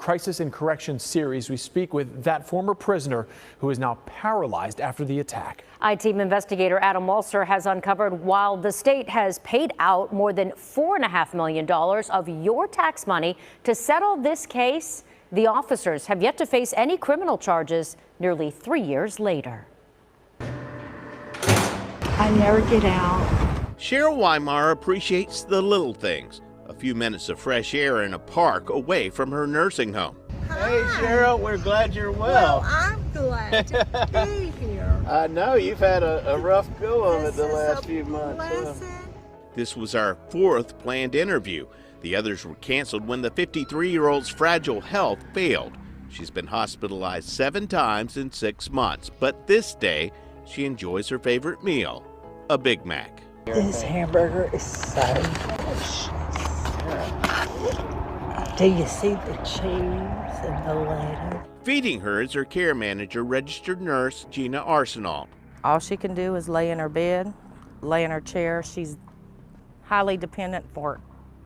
Crisis in Corrections series, we speak with that former prisoner who is now paralyzed after the attack. I-Team investigator Adam Walser has uncovered while the state has paid out more than $4.5 million of your tax money to settle this case, the officers have yet to face any criminal charges nearly 3 years later. I never get out. Cheryl Weimar appreciates the little things. A few minutes of fresh air in a park away from her nursing home. Hi. Hey, Cheryl, we're glad you're well. Well, I'm glad to be here. I know you've had a rough go of it the last few months. This was our fourth planned interview. The others were canceled when the 53-year-old's fragile health failed. She's been hospitalized 7 times in 6 months, but this day she enjoys her favorite meal, a Big Mac. This hamburger is so delicious. Do you see the cheese and the lettuce? Feeding her is her care manager, registered nurse Gina Arsenal. All she can do is lay in her bed, lay in her chair. She's highly dependent for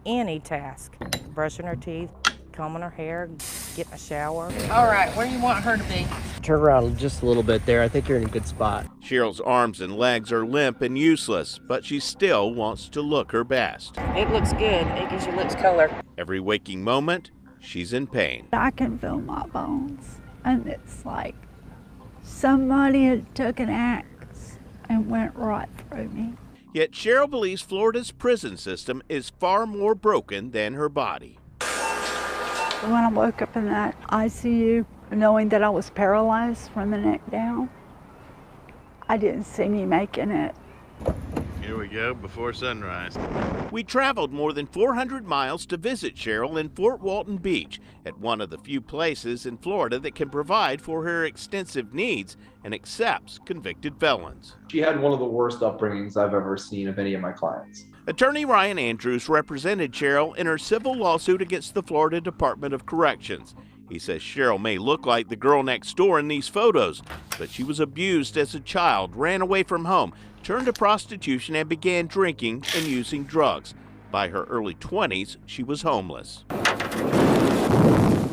any task. Brushing her teeth, combing her hair, getting a shower. All right, where do you want her to be? Turn around just a little bit there. I think you're in a good spot. Cheryl's arms and legs are limp and useless, but she still wants to look her best. It looks good. It gives your lips color. Every waking moment, she's in pain. I can feel my bones, and it's like somebody had took an axe and went right through me. Yet Cheryl believes Florida's prison system is far more broken than her body. When I woke up in that ICU, knowing that I was paralyzed from the neck down, I didn't see me making it. Here we go, before sunrise. We traveled more than 400 miles to visit Cheryl in Fort Walton Beach, at one of the few places in Florida that can provide for her extensive needs and accepts convicted felons. She had one of the worst upbringings I've ever seen of any of my clients. Attorney Ryan Andrews represented Cheryl in her civil lawsuit against the Florida Department of Corrections. He says Cheryl may look like the girl next door in these photos, but she was abused as a child, ran away from home, turned to prostitution, and began drinking and using drugs. By her early 20s, she was homeless.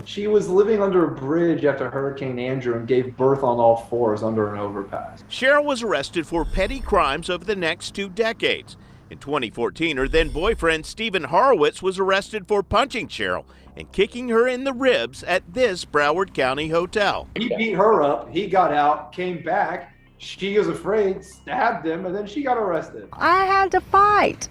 She was living under a bridge after Hurricane Andrew and gave birth on all fours under an overpass. Cheryl was arrested for petty crimes over the next 2 decades. In 2014, her then-boyfriend, Stephen Horowitz, was arrested for punching Cheryl and kicking her in the ribs at this Broward County hotel. He beat her up, he got out, came back, she was afraid, stabbed him, and then she got arrested. I had to fight.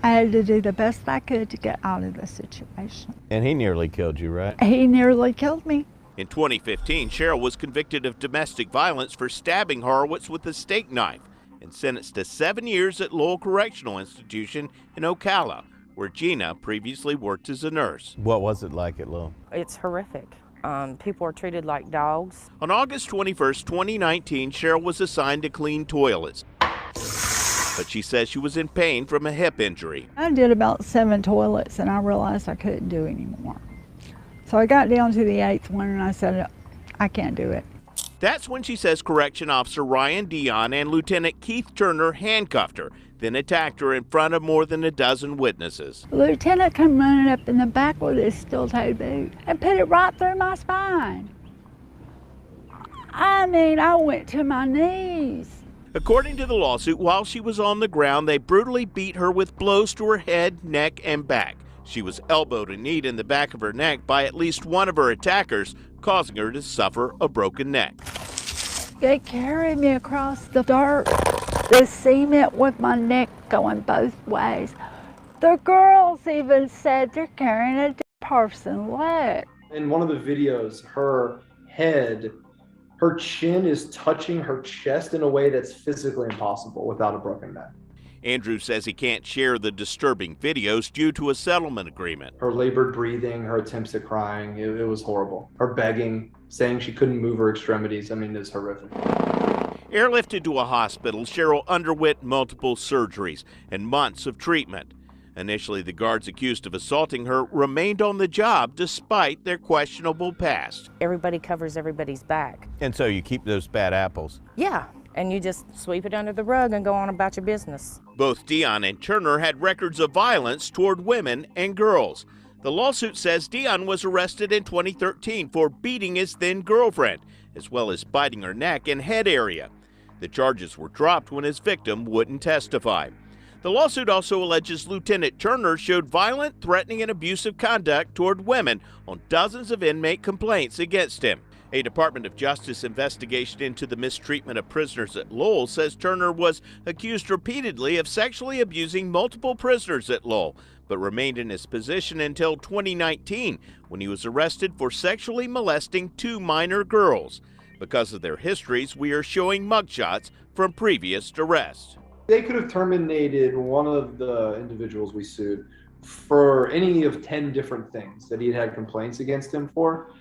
I had to do the best I could to get out of the situation. And he nearly killed you, right? He nearly killed me. In 2015, Cheryl was convicted of domestic violence for stabbing Horowitz with a steak knife and sentenced to 7 years at Lowell Correctional Institution in Ocala, where Gina previously worked as a nurse. What was it like at Lowell? It's horrific. People are treated like dogs. On August 21st, 2019, Cheryl was assigned to clean toilets, but she says she was in pain from a hip injury. I did about 7 toilets and I realized I couldn't do anymore. So I got down to the 8th one and I said, I can't do it. That's when she says Correction Officer Ryan Dion and Lieutenant Keith Turner handcuffed her, then attacked her in front of more than a dozen witnesses. The lieutenant come running up in the back with his steel-toed boot and put it right through my spine. I mean, I went to my knees. According to the lawsuit, while she was on the ground, they brutally beat her with blows to her head, neck, and back. She was elbowed and kneed in the back of her neck by at least one of her attackers, causing her to suffer a broken neck. They carried me across the dirt, the cement with my neck going both ways. The girls even said they're carrying a dead person's leg. In one of the videos, her head, her chin is touching her chest in a way that's physically impossible without a broken neck. Andrew says he can't share the disturbing videos due to a settlement agreement. Her labored breathing, her attempts at crying, it was horrible. Her begging, saying she couldn't move her extremities, I mean, it's horrific. Airlifted to a hospital, Cheryl underwent multiple surgeries and months of treatment. Initially, the guards accused of assaulting her remained on the job despite their questionable past. Everybody covers everybody's back. And so you keep those bad apples? Yeah, and you just sweep it under the rug and go on about your business. Both Dion and Turner had records of violence toward women and girls. The lawsuit says Dion was arrested in 2013 for beating his then girlfriend, as well as biting her neck and head area. The charges were dropped when his victim wouldn't testify. The lawsuit also alleges Lieutenant Turner showed violent, threatening, and abusive conduct toward women on dozens of inmate complaints against him. A Department of Justice investigation into the mistreatment of prisoners at Lowell says Turner was accused repeatedly of sexually abusing multiple prisoners at Lowell, but remained in his position until 2019 when he was arrested for sexually molesting 2 minor girls. Because of their histories, we are showing mugshots from previous arrests. They could have terminated one of the individuals we sued for any of 10 different things that he had complaints against him for.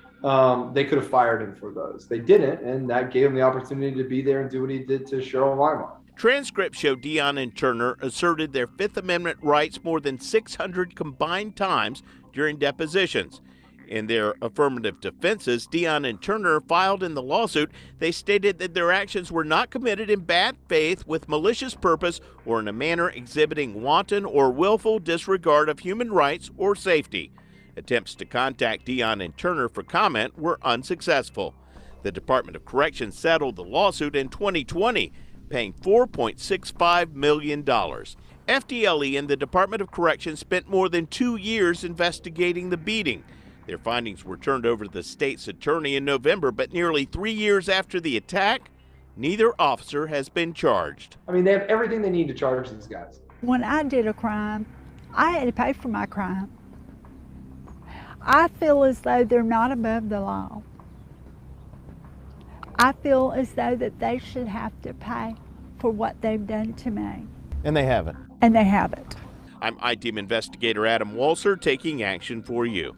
They could have fired him for those. They didn't, and that gave him the opportunity to be there and do what he did to Cheryl Weimar. Transcripts show Dion and Turner asserted their Fifth Amendment rights more than 600 combined times during depositions. In their affirmative defenses, Dion and Turner filed in the lawsuit. They stated that their actions were not committed in bad faith with malicious purpose or in a manner exhibiting wanton or willful disregard of human rights or safety. Attempts to contact Dion and Turner for comment were unsuccessful. The Department of Corrections settled the lawsuit in 2020, paying $4.65 million. FDLE and the Department of Corrections spent more than 2 years investigating the beating. Their findings were turned over to the state's attorney in November, but nearly 3 years after the attack, neither officer has been charged. I mean, they have everything they need to charge these guys. When I did a crime, I had to pay for my crime. I feel as though they're not above the law. I feel as though that they should have to pay for what they've done to me. And they haven't. And they haven't. I'm I-Team investigator Adam Walser taking action for you.